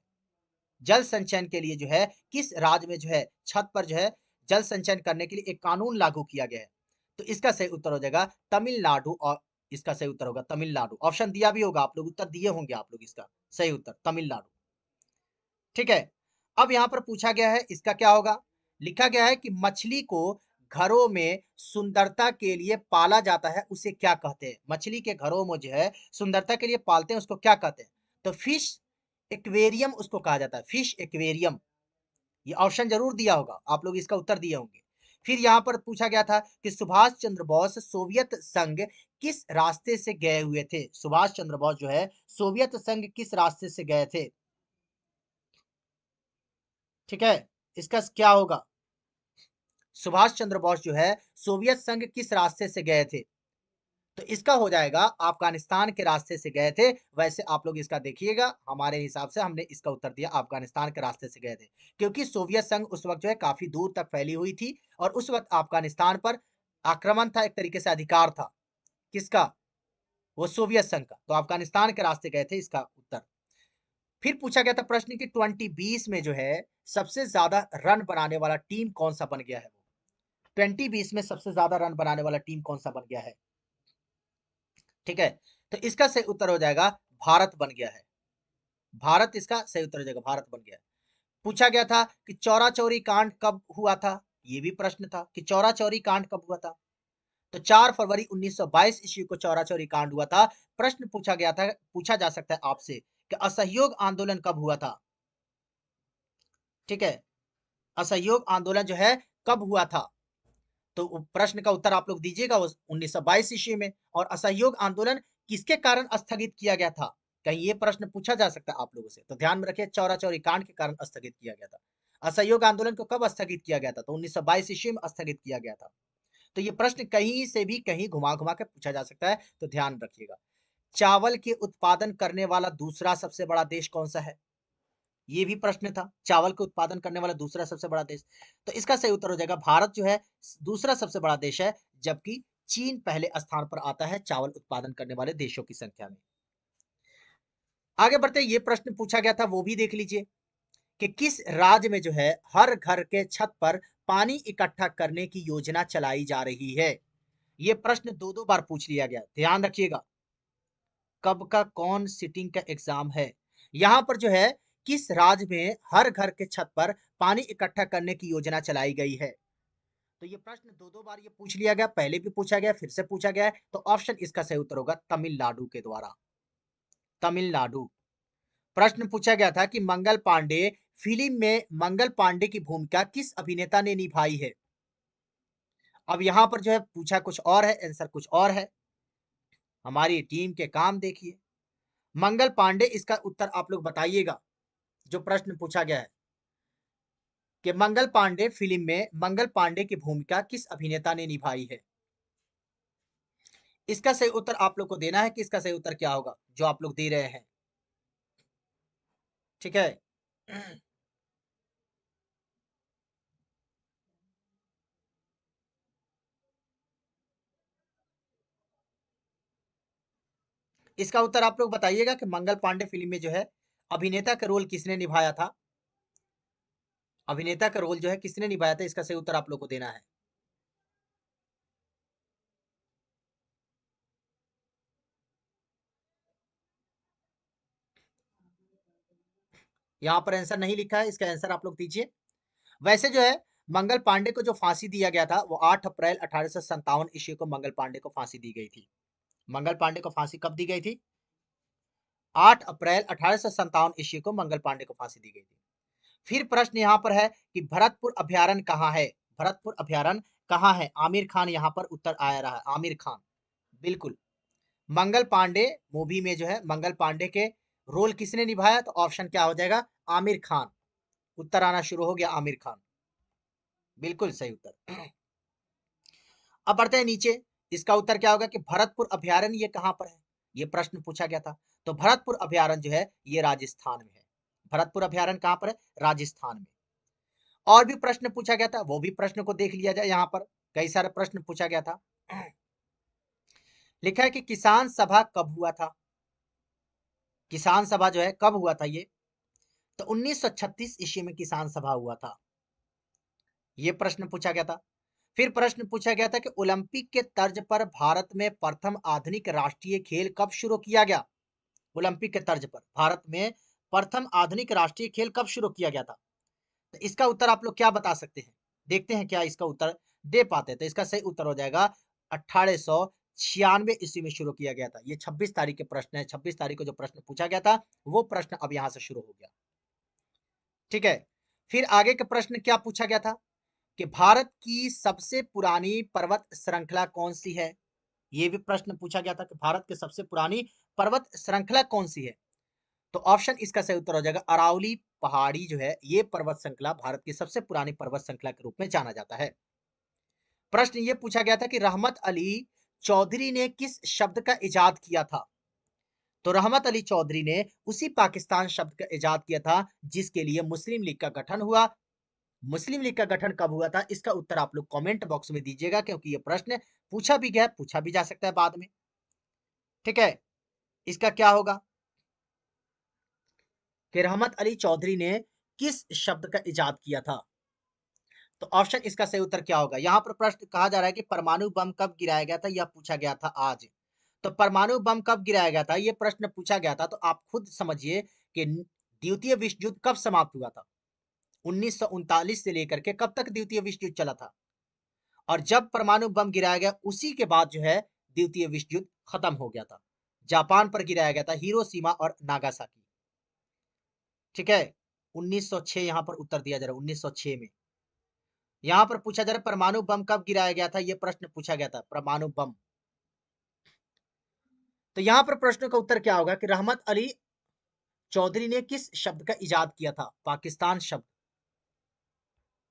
जल संचयन के लिए जो है किस राज्य में जो है छत पर जो है जल संचयन करने के लिए एक कानून लागू किया गया है? तो इसका सही उत्तर हो जाएगा तमिलनाडु। और इसका सही उत्तर होगा तमिलनाडु। ऑप्शन दिया भी होगा, आप लोग उत्तर दिए होंगे, आप लोग इसका सही उत्तर तमिलनाडु। ठीक है, अब यहां पर पूछा गया है, इसका क्या होगा? लिखा गया है कि मछली को घरों में सुंदरता के लिए पाला जाता है, उसे क्या कहते हैं? मछली के घरों में जो है सुंदरता के लिए पालते हैं, उसको क्या कहते हैं? तो फिश एक्वेरियम उसको कहा जाता है, फिश एक्वेरियम। ये ऑप्शन जरूर दिया होगा, आप लोग इसका उत्तर दिए होंगे। फिर यहां पर पूछा गया था कि सुभाष चंद्र बोस सोवियत संघ किस रास्ते से गए हुए थे? सुभाष चंद्र बोस जो है सोवियत संघ किस रास्ते से गए थे? ठीक है, इसका क्या होगा? सुभाष चंद्र बोस जो है सोवियत संघ किस रास्ते से गए थे? तो इसका हो जाएगा अफगानिस्तान के रास्ते से गए थे। वैसे आप लोग इसका देखिएगा, हमारे हिसाब से हमने इसका उत्तर दिया अफगानिस्तान के रास्ते से गए थे, क्योंकि सोवियत संघ उस वक्त जो है काफी दूर तक फैली हुई थी और उस वक्त अफगानिस्तान पर आक्रमण था, एक तरीके से अधिकार था। किसका? वो सोवियत संघ का। तो अफगानिस्तान के रास्ते गए थे, इसका उत्तर। फिर पूछा गया था प्रश्न की 2020 में जो है सबसे ज्यादा रन बनाने वाला टीम कौन सा बन गया है? 2020 में सबसे ज्यादा रन बनाने वाला टीम कौन सा बन गया है? ठीक है, तो इसका सही उत्तर हो जाएगा भारत बन गया है। भारत इसका सही उत्तर हो जाएगा, भारत बन गया है। पूछा गया था कि चौरा चौरी कांड कब हुआ था? ये भी प्रश्न था कि चौरा चौरी कांड कब हुआ था? तो 4 फरवरी 1922 ईस्वी को चौरा चौरी कांड हुआ था। प्रश्न पूछा गया था, पूछा जा सकता है आपसे कि असहयोग आंदोलन कब हुआ था? ठीक है, असहयोग आंदोलन जो है कब हुआ था? तो प्रश्न का उत्तर आप लोग दीजिएगा 1922 ईस्वी में। और असहयोग आंदोलन किसके कारण स्थगित किया गया था? कहीं ये प्रश्न पूछा जा सकता है आप लोगों से, तो ध्यान में रखिए, चौरा चौरी कांड के कारण स्थगित किया गया था। असहयोग आंदोलन को कब स्थगित किया गया था? तो 1922 ईस्वी में स्थगित किया गया था। तो ये प्रश्न कहीं से भी कहीं घुमा घुमा के पूछा जा सकता है, तो ध्यान रखिएगा। चावल के उत्पादन करने वाला दूसरा सबसे बड़ा देश कौन सा है? ये भी प्रश्न था, चावल का उत्पादन करने वाला दूसरा सबसे बड़ा देश। तो इसका सही उत्तर हो जाएगा भारत जो है दूसरा सबसे बड़ा देश है, जबकि चीन पहले स्थान पर आता है चावल उत्पादन करने वाले देशों की संख्या में। आगे बढ़ते, ये प्रश्न पूछा गया था, वो भी देख लीजिए कि किस राज्य में जो है हर घर के छत पर पानी इकट्ठा करने की योजना चलाई जा रही है? ये प्रश्न दो दो बार पूछ लिया गया, ध्यान रखिएगा। कब का कौन सिटिंग का एग्जाम है? यहां पर जो है किस राज्य में हर घर के छत पर पानी इकट्ठा करने की योजना चलाई गई है? तो ये प्रश्न दो दो बार ये पूछ लिया गया, पहले भी पूछा गया, फिर से पूछा गया है। तो ऑप्शन इसका सही उत्तर होगा तमिलनाडु के द्वारा, तमिलनाडु। प्रश्न पूछा गया था कि मंगल पांडे फिल्म में मंगल पांडे की भूमिका किस अभिनेता ने निभाई है? अब यहाँ पर जो है पूछा कुछ और है, आंसर कुछ और है। हमारी टीम के काम देखिए। मंगल पांडे, इसका उत्तर आप लोग बताइएगा। जो प्रश्न पूछा गया है कि मंगल पांडे फिल्म में मंगल पांडे की भूमिका किस अभिनेता ने निभाई है? इसका सही उत्तर आप लोग को देना है कि इसका सही उत्तर क्या होगा जो आप लोग दे रहे हैं। ठीक है। इसका उत्तर आप लोग बताइएगा कि मंगल पांडे फिल्म में जो है अभिनेता का रोल किसने निभाया था? अभिनेता का रोल जो है किसने निभाया था, इसका सही उत्तर आप लोग को देना है। यहाँ पर आंसर नहीं लिखा है, इसका आंसर आप लोग दीजिए। वैसे जो है मंगल पांडे को जो फांसी दिया गया था वो 8 अप्रैल 1857 ईस्वी को मंगल पांडे को फांसी दी गई थी। मंगल पांडे को फांसी कब दी गई थी? 8 अप्रैल 1857 ईस्वी को मंगल पांडे को फांसी दी गई थी। फिर प्रश्न यहाँ पर है कि भरतपुर अभ्यारण्य कहाँ है? भरतपुर अभ्यारण्य कहाँ है? आमिर खान यहाँ पर उत्तर आया रहा है, आमिर खान। बिल्कुल। मंगल पांडे मूवी में जो है मंगल पांडे के रोल किसने निभाया? तो ऑप्शन क्या हो जाएगा? आमिर खान। उत्तर आना शुरू हो गया, आमिर खान। बिल्कुल सही उत्तर। अब बढ़ते हैं नीचे। इसका उत्तर क्या होगा कि भरतपुर अभ्यारण्य ये कहां पर है? ये प्रश्न पूछा गया था। तो भरतपुर अभ्यारण्य जो है ये राजस्थान में है। भरतपुर अभ्यारण्य कहां पर है? राजस्थान में। और भी प्रश्न पूछा गया था, वो भी प्रश्न को देख लिया जाए। यहां पर कई सारे प्रश्न पूछा गया था। लिखा है कि किसान सभा कब हुआ था? किसान सभा जो है कब हुआ था ये? तो 1936 ईस्वी में किसान सभा हुआ था। ये प्रश्न पूछा गया था। फिर प्रश्न पूछा गया था कि ओलंपिक के तर्ज पर भारत में प्रथम आधुनिक राष्ट्रीय खेल कब शुरू किया गया? ओलंपिक के तर्ज पर भारत में प्रथम आधुनिक राष्ट्रीय खेल कब शुरू किया गया था? तो इसका उत्तर आप लोग क्या बता सकते हैं? देखते हैं क्या इसका उत्तर दे पाते हैं। तो इसका सही उत्तर हो जाएगा 1896 ईस्वी में शुरू किया गया था। ये 26 तारीख के प्रश्न है। 26 तारीख को जो प्रश्न पूछा गया था वो प्रश्न अब यहां से शुरू हो गया। ठीक है। फिर आगे के प्रश्न क्या पूछा गया था कि भारत की सबसे पुरानी पर्वत श्रृंखला कौन सी है? ये भी प्रश्न पूछा गया था कि भारत की सबसे पुरानी पर्वत श्रृंखला कौन सी है? तो ऑप्शन इसका सही उत्तर हो जाएगा अरावली पहाड़ी जो है ये पर्वत श्रृंखला भारत की सबसे पुरानी पर्वत श्रृंखला के रूप में जाना जाता है। प्रश्न ये पूछा गया था कि रहमत अली चौधरी ने किस शब्द का इजाद किया था? तो रहमत अली चौधरी ने उसी पाकिस्तान शब्द का इजाद किया था जिसके लिए मुस्लिम लीग का गठन हुआ। मुस्लिम लीग का गठन कब हुआ था? इसका उत्तर आप लोग कमेंट बॉक्स में दीजिएगा क्योंकि ये प्रश्न पूछा भी गया, पूछा भी जा सकता है बाद में। ठीक है। इसका क्या होगा कि रहमत अली चौधरी ने किस शब्द का इजाद किया था? तो ऑप्शन इसका सही उत्तर क्या होगा? यहां पर प्रश्न कहा जा रहा है कि परमाणु बम कब गिराया गया था, यह पूछा गया था आज। तो परमाणु बम कब गिराया गया था यह प्रश्न पूछा गया था। तो आप खुद समझिए कि द्वितीय विश्व युद्ध कब समाप्त हुआ था? 1939 से लेकर के कब तक द्वितीय विश्व युद्ध चला था? और जब परमाणु बम गिराया गया उसी के बाद जो है द्वितीय विश्व युद्ध खत्म हो गया था। जापान पर गिराया गया था, हिरोशिमा और नागासाकी। ठीक है। 1906 यहां पर उत्तर दिया जा रहा है, 1906 में। यहां पर पूछा जा रहा है परमाणु बम कब गिराया गया था, यह प्रश्न पूछा गया था, परमाणु बम। तो यहां पर प्रश्न का उत्तर क्या होगा कि रहमत अली चौधरी ने किस शब्द का इजाद किया था? पाकिस्तान शब्द।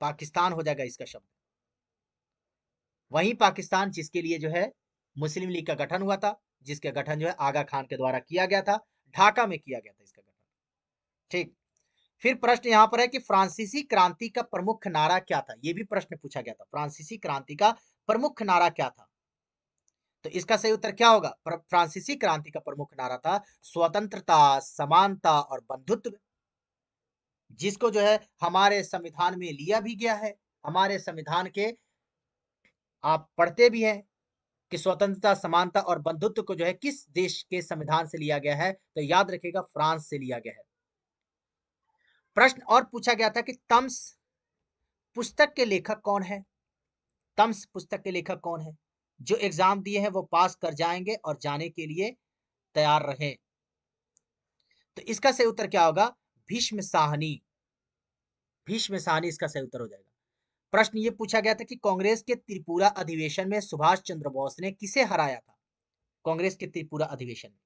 पाकिस्तान हो जाएगा इसका शब्द। वही पाकिस्तान जिसके लिए जो है मुस्लिम लीग का गठन हुआ था, जिसके गठन जो है आगा खान के द्वारा किया गया था, ढाका में किया गया था इसका गठन। ठीक। फिर प्रश्न यहां पर है कि फ्रांसीसी क्रांति का प्रमुख नारा क्या था? यह भी प्रश्न पूछा गया था, फ्रांसीसी क्रांति का प्रमुख नारा क्या था? तो इसका सही उत्तर क्या होगा? फ्रांसीसी क्रांति का प्रमुख नारा था स्वतंत्रता, समानता और बंधुत्व, जिसको जो है हमारे संविधान में लिया भी गया है। हमारे संविधान के आप पढ़ते भी हैं कि स्वतंत्रता, समानता और बंधुत्व को जो है किस देश के संविधान से लिया गया है? तो याद रखिएगा फ्रांस से लिया गया है। प्रश्न और पूछा गया था कि तम्स पुस्तक के लेखक कौन है? तम्स पुस्तक के लेखक कौन है? जो एग्जाम दिए हैं वो पास कर जाएंगे और जाने के लिए तैयार रहें। तो इसका सही उत्तर क्या होगा? भीष्म साहनी। भीष्म साहनी इसका सही उत्तर हो जाएगा। प्रश्न ये पूछा गया था कि कांग्रेस के त्रिपुरा अधिवेशन में सुभाष चंद्र बोस ने किसे हराया था? कांग्रेस के त्रिपुरा अधिवेशन में,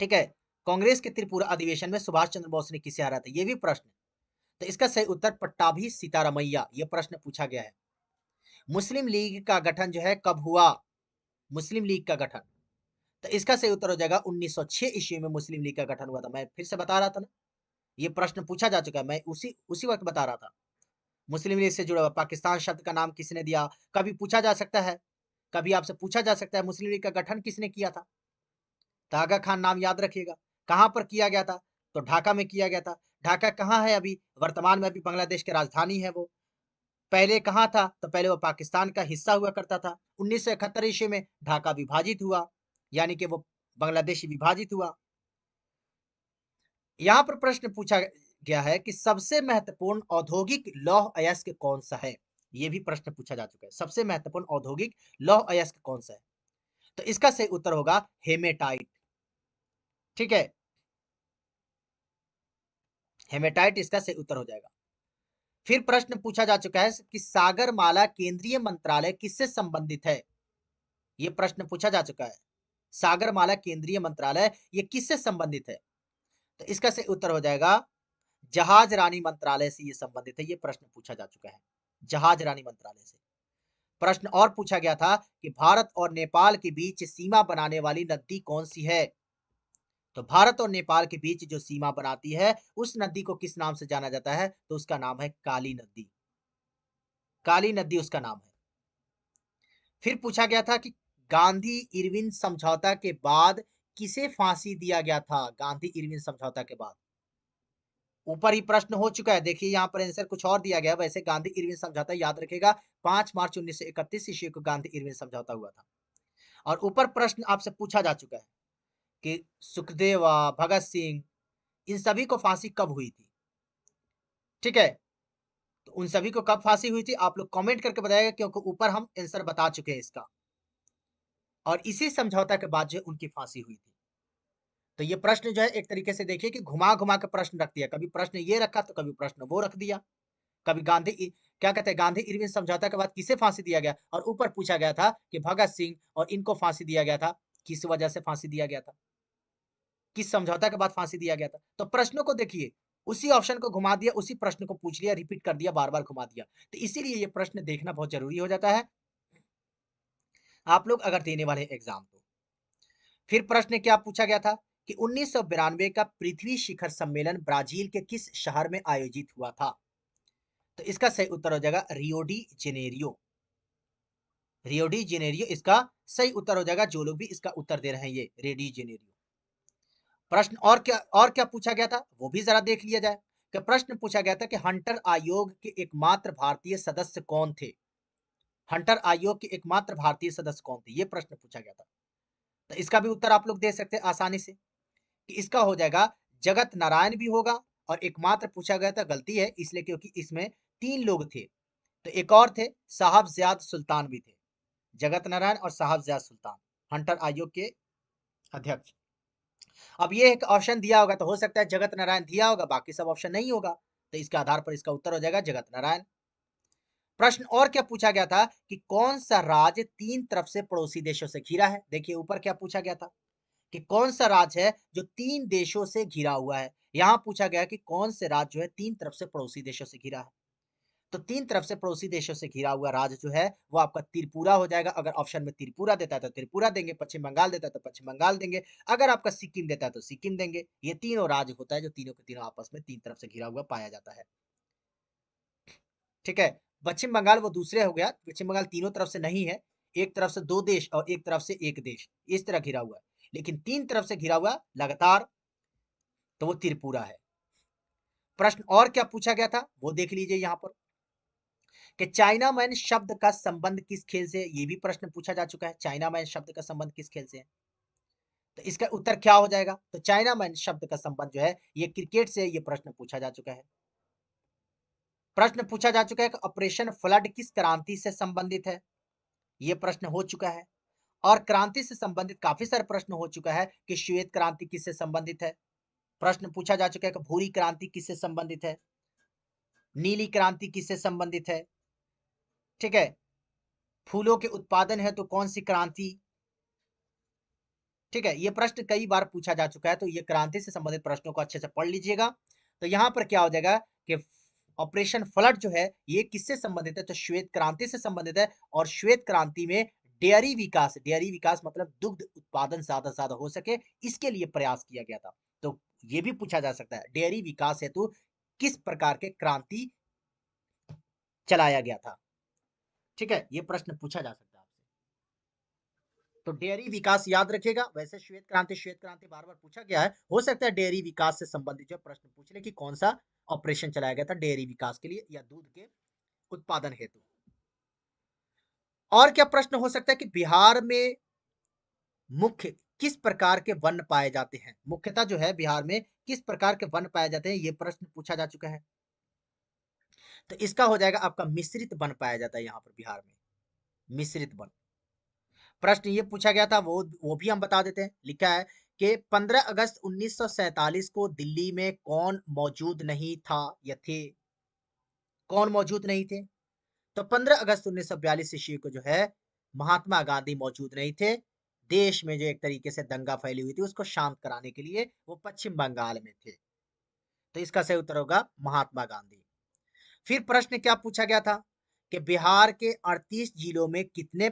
ठीक है, कांग्रेस के त्रिपुरा अधिवेशन में सुभाष चंद्र बोस ने किसे हराया था, ये भी प्रश्न। तो इसका सही उत्तर पट्टाभी सीतारामैया, ये प्रश्न पूछा गया है। मुस्लिम लीग का गठन जो है कब हुआ? मुस्लिम लीग का गठन, तो इसका सही उत्तर हो जाएगा 1906 ईस्वी में मुस्लिम लीग का गठन हुआ था। मैं फिर से बता रहा था ना, ये प्रश्न पूछा जा चुका है, मैं उसी उसी वक्त बता रहा था। मुस्लिम लीग से जुड़ा हुआ पाकिस्तान शब्द का नाम किसने दिया, कभी पूछा जा सकता है, कभी आपसे पूछा जा सकता है मुस्लिम लीग का गठन किसने किया था। तागा खान नाम याद रखिएगा। कहां पर किया गया था? तो ढाका में किया गया था। ढाका कहाँ है अभी? वर्तमान में अभी बांग्लादेश की राजधानी है वो। पहले कहाँ था? तो पहले वो पाकिस्तान का हिस्सा हुआ करता था। 1971 ईस्वी में ढाका विभाजित हुआ, यानी कि वो बांग्लादेश विभाजित हुआ। यहां पर प्रश्न पूछा गया है कि सबसे महत्वपूर्ण औद्योगिक लौह अयस्क कौन सा है? यह भी प्रश्न पूछा जा चुका है, सबसे महत्वपूर्ण औद्योगिक लौह अयस्क कौन सा है? तो इसका सही उत्तर होगा हेमेटाइट, ठीक है, हेमेटाइट इसका सही उत्तर हो जाएगा। फिर प्रश्न पूछा जा चुका है कि सागरमाला केंद्रीय मंत्रालय किससे संबंधित है? यह प्रश्न पूछा जा चुका है, सागरमाला केंद्रीय मंत्रालय ये किससे संबंधित है? तो इसका सही उत्तर हो जाएगा जहाज रानी मंत्रालय से ये संबंधित है। ये प्रश्न पूछा जा चुका है, जहाज रानी मंत्रालय से। प्रश्न और पूछा गया था कि भारत और नेपाल के बीच सीमा बनाने वाली नदी कौन सी है? तो भारत और नेपाल के बीच जो सीमा बनाती है उस नदी को किस नाम से जाना जाता है? तो उसका नाम है काली नदी, काली नदी उसका नाम है। फिर पूछा गया था कि गांधी इरविन समझौता के बाद किसे फांसी दिया गया था? गांधी इरविन समझौता के बाद, ऊपर ही प्रश्न हो चुका है, देखिए यहाँ पर आंसर कुछ और दिया गया। वैसे गांधी इरविन समझौता याद रखेगा 5 मार्च 1931 ईस्वी को गांधी इरविन समझौता हुआ था। और ऊपर प्रश्न आपसे पूछा जा चुका है कि सुखदेव, भगत सिंह, इन सभी को फांसी कब हुई थी, ठीक है, तो उन सभी को कब फांसी हुई थी आप लोग कमेंट करके बताइएगा, क्योंकि ऊपर हम आंसर बता चुके हैं इसका। और इसी समझौता के बाद जो उनकी फांसी हुई थी। तो ये प्रश्न जो है एक तरीके से देखिए कि घुमा घुमा के प्रश्न रख दिया, कभी प्रश्न ये रखा तो कभी प्रश्न वो रख दिया। कभी क्या कहते हैं, गांधी इरविन समझौता के बाद किसे फांसी दिया गया, और ऊपर पूछा गया था कि भगत सिंह और इनको फांसी दिया गया था, किस वजह से फांसी दिया गया था, किस समझौता के बाद फांसी दिया गया था। तो प्रश्नों को देखिए, उसी ऑप्शन को घुमा दिया, उसी प्रश्न को पूछ लिया, रिपीट कर दिया, बार बार घुमा दिया। तो इसीलिए ये प्रश्न देखना बहुत जरूरी हो जाता है आप लोग अगर देने वाले एग्जाम तो। फिर प्रश्न क्या पूछा गया था कि 1992 का पृथ्वी शिखर सम्मेलन ब्राजील के किस शहर में आयोजित हुआ था? तो इसका सही उत्तर हो जाएगा Rio de Janeiro, Rio de Janeiro इसका सही उत्तर हो जाएगा। जो लोग भी इसका उत्तर दे रहे हैं ये रियो डी जेनेरियो। प्रश्न और क्या पूछा गया था वो भी जरा देख लिया जाए। कि प्रश्न पूछा गया था कि हंटर आयोग के एकमात्र भारतीय सदस्य कौन थे? हंटर आयोग के एकमात्र भारतीय सदस्य कौन थे, ये प्रश्न पूछा गया था। तो इसका भी उत्तर आप लोग दे सकते हैं आसानी से कि इसका हो जाएगा जगत नारायण भी होगा। और एकमात्र पूछा गया था, गलती है इसलिए क्योंकि इसमें 3 लोग थे, तो एक और थे साहबजाद सुल्तान भी थे, जगत नारायण और साहबजाद सुल्तान हंटर आयोग के अध्यक्ष। अब ये एक ऑप्शन दिया होगा तो हो सकता है जगत नारायण दिया होगा, बाकी सब ऑप्शन नहीं होगा, तो इसके आधार पर इसका उत्तर हो जाएगा जगत नारायण। प्रश्न और क्या पूछा गया था कि कौन सा राज्य 3 तरफ से पड़ोसी देशों से घिरा है? देखिए ऊपर क्या पूछा गया था कि कौन सा राज्य है जो 3 देशों से घिरा हुआ है। यहां पूछा गया कि कौन से राज्य जो है 3 तरफ से पड़ोसी देशों से घिरा है। तो 3 तरफ से पड़ोसी देशों से घिरा हुआ राज्य जो है वो आपका त्रिपुरा हो जाएगा। अगर ऑप्शन में त्रिपुरा देता है तो त्रिपुरा देंगे, पश्चिम बंगाल देता है तो पश्चिम बंगाल देंगे, अगर आपका सिक्किम देता है तो सिक्किम देंगे। ये तीनों राज्य होता है जो तीनों के तीनों आपस में 3 तरफ से घिरा हुआ पाया जाता है, ठीक है। पश्चिम बंगाल वो दूसरे हो गया, पश्चिम बंगाल तीनों तरफ से नहीं है, एक तरफ से 2 देश और एक तरफ से एक देश, इस तरह घिरा हुआ है। लेकिन 3 तरफ से घिरा हुआ लगातार तो वो त्रिपुरा है। प्रश्न और क्या पूछा गया था वो देख लीजिए यहां पर कि चाइना मैन शब्द का संबंध किस खेल से? ये भी प्रश्न पूछा जा चुका है, चाइना मैन शब्द का संबंध किस खेल से है? तो इसका उत्तर क्या हो जाएगा? तो चाइना मैन शब्द का संबंध जो है ये क्रिकेट से, ये प्रश्न पूछा जा चुका है। प्रश्न पूछा जा चुका है कि ऑपरेशन फ्लड किस क्रांति से संबंधित है? ये प्रश्न हो चुका है। और क्रांति से संबंधित काफी सारे प्रश्न हो चुका है कि श्वेत क्रांति किससे संबंधित है, प्रश्न पूछा जा चुका है कि भूरी क्रांति किससे संबंधित है, नीली क्रांति किससे संबंधित है, ठीक है, फूलों के उत्पादन है तो कौन सी क्रांति, ठीक है। ये प्रश्न कई बार पूछा जा चुका है, तो ये क्रांति से संबंधित प्रश्नों को अच्छे से पढ़ लीजिएगा। तो यहाँ पर क्या हो जाएगा कि ऑपरेशन फ्लड जो है ये किससे संबंधित है, तो श्वेत क्रांति से संबंधित है। और श्वेत क्रांति में डेयरी विकास मतलब दुग्ध उत्पादन ज्यादा से ज्यादा हो सके, इसके लिए प्रयास किया गया था। तो ये भी पूछा जा सकता है डेयरी विकास हेतु किस प्रकार के क्रांति चलाया गया था, ठीक है, ये प्रश्न पूछा जा सकता है आपसे। तो डेयरी विकास याद रखिएगा। वैसे श्वेत क्रांति बार बार पूछा गया है, हो सकता है डेयरी विकास से संबंधित जो प्रश्न पूछ ले कि कौन सा ऑपरेशन चलाया गया था डेयरी विकास के लिए या दूध के उत्पादन हेतु। और क्या प्रश्न हो सकता है कि बिहार में मुख्य किस प्रकार के वन पाए जाते हैं, मुख्यतः जो है बिहार में किस प्रकार के वन पाए जाते हैं, ये प्रश्न पूछा जा चुका है। तो इसका हो जाएगा आपका मिश्रित वन पाया जाता है यहाँ पर बिहार में, मिश्रित वन। प्रश्न ये पूछा गया था, वो भी हम बता देते हैं। लिखा है कि 15 अगस्त 1947 को दिल्ली में कौन मौजूद नहीं था या थे, कौन मौजूद नहीं थे। तो 15 अगस्त 1942 ईस्वी को जो है महात्मा गांधी मौजूद नहीं थे। देश में जो एक तरीके से दंगा फैली हुई थी उसको शांत कराने के लिए वो पश्चिम बंगाल में थे। तो इसका सही उत्तर होगा महात्मा गांधी। फिर प्रश्न क्या पूछा गया था कि बिहार के 38 जिलों में कितने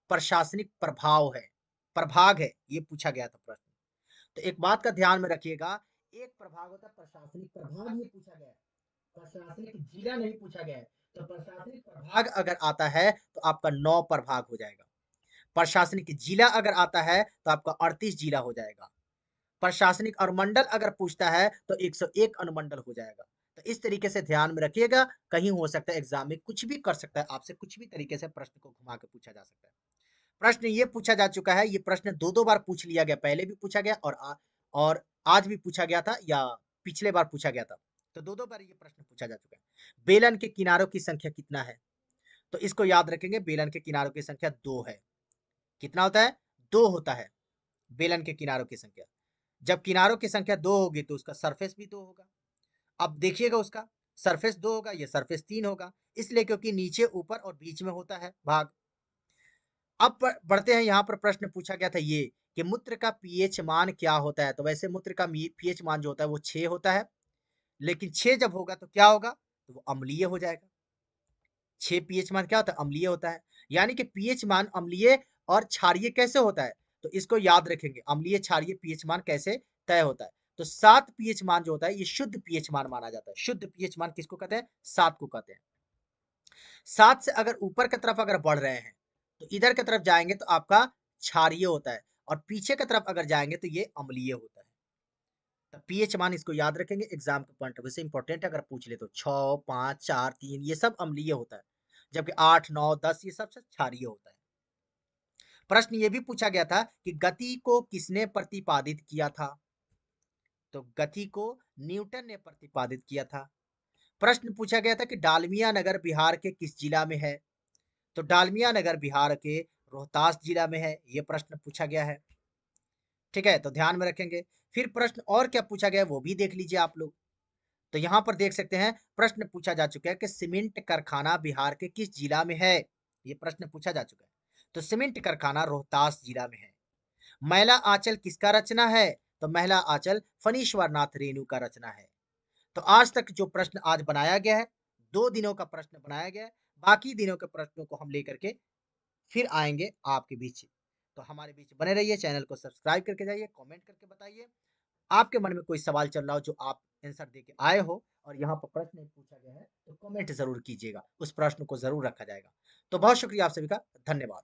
प्रशासनिक प्रभाग है, ये पूछा गया था प्रश्न। तो एक बात का ध्यान में रखिएगा, एक प्रभाग होता है प्रशासनिक प्रभाग, ये पूछा गया है, प्रशासनिक जिला नहीं पूछा गया है। तो प्रशासनिक प्रभाग अगर आता है तो आपका 9 प्रभाग हो जाएगा। प्रशासनिक जिला अगर आता है तो आपका 38 जिला हो जाएगा। प्रशासनिक अनुमंडल अगर पूछता है तो 101 अनुमंडल हो जाएगा। तो इस तरीके से ध्यान में रखिएगा, कहीं हो सकता है एग्जाम में कुछ भी कर सकता है, आपसे कुछ भी तरीके से प्रश्न को घुमा के पूछा जा सकता है। प्रश्न ये पूछा जा चुका है, ये प्रश्न दो बार पूछ लिया गया, पहले भी पूछा गया और आज भी पूछा गया था या पिछले बार पूछा गया था। तो दो बार ये प्रश्न पूछा जा चुका है। बेलन के किनारों की संख्या कितना है, तो इसको याद रखेंगे, बेलन के किनारों की संख्या 2 है। कितना होता है, 2 होता है बेलन के किनारों की संख्या। जब किनारों की संख्या 2 होगी तो उसका सरफेस भी 2 होगा। अब देखिएगा उसका सरफेस 2 होगा, ये सरफेस 3 होगा, इसलिए क्योंकि नीचे ऊपर और बीच में होता है भाग। अब बढ़ते हैं, यहाँ पर प्रश्न पूछा गया था ये कि मूत्र का पीएच मान क्या होता है। तो वैसे मूत्र का पीएच मान जो होता है वो 6 होता है, लेकिन 6 जब होगा तो क्या होगा, तो वो अम्लीय हो जाएगा। 6 पीएच मान क्या होता है, अम्लीय होता है। यानी कि पीएच मान अम्लीय और क्षारीय कैसे होता है, तो इसको याद रखेंगे, अम्लीय क्षारीय पीएच मान कैसे तय होता है। तो 7 पीएच मान जो होता है ये शुद्ध पीएच मान माना जाता है। शुद्ध पीएच मान किसको कहते हैं, 7 को कहते हैं। 7 से अगर ऊपर की तरफ अगर बढ़ रहे हैं तो इधर की तरफ जाएंगे तो आपका क्षारीय होता है, और पीछे की तरफ अगर जाएंगे तो ये अम्लीय होता है। तो पीएच मान इसको याद रखेंगे, एग्जाम के पॉइंट ऑफ व्यू से इंपॉर्टेंट अगर पूछ ले तो 6, 5, 4, 3 ये सब अम्लीय होता है, जबकि 8, 9, 10 ये सबसे क्षारीय होता है। प्रश्न ये भी पूछा गया था कि गति को किसने प्रतिपादित किया था, तो गति को न्यूटन ने प्रतिपादित किया था। प्रश्न पूछा गया था कि डालमिया नगर बिहार के किस जिला में है, तो डालमिया नगर बिहार के रोहतास जिला में है, ये प्रश्न पूछा गया है। ठीक है, तो ध्यान में रखेंगे। फिर प्रश्न और क्या पूछा गया वो भी देख लीजिए आप लोग। तो यहां पर देख सकते हैं प्रश्न पूछा जा चुका है कि सीमेंट कारखाना बिहार के किस जिला में है, ये प्रश्न पूछा जा चुका है। तो सीमेंट कारखाना रोहतास जिला में है। महिला आंचल किसका रचना है, तो महिला आंचल फणीश्वर नाथ रेणु का रचना है। तो आज तक जो प्रश्न आज बनाया गया है, 2 दिनों का प्रश्न बनाया गया है, बाकी दिनों के प्रश्नों को हम लेकर के फिर आएंगे आपके बीच। तो हमारे बीच बने रहिए, चैनल को सब्सक्राइब करके जाइए, कमेंट करके बताइए आपके मन में कोई सवाल चल रहा हो जो आप आंसर देके आए हो और यहाँ पर प्रश्न पूछा गया है तो कमेंट जरूर कीजिएगा, उस प्रश्न को जरूर रखा जाएगा। तो बहुत शुक्रिया आप सभी का, धन्यवाद।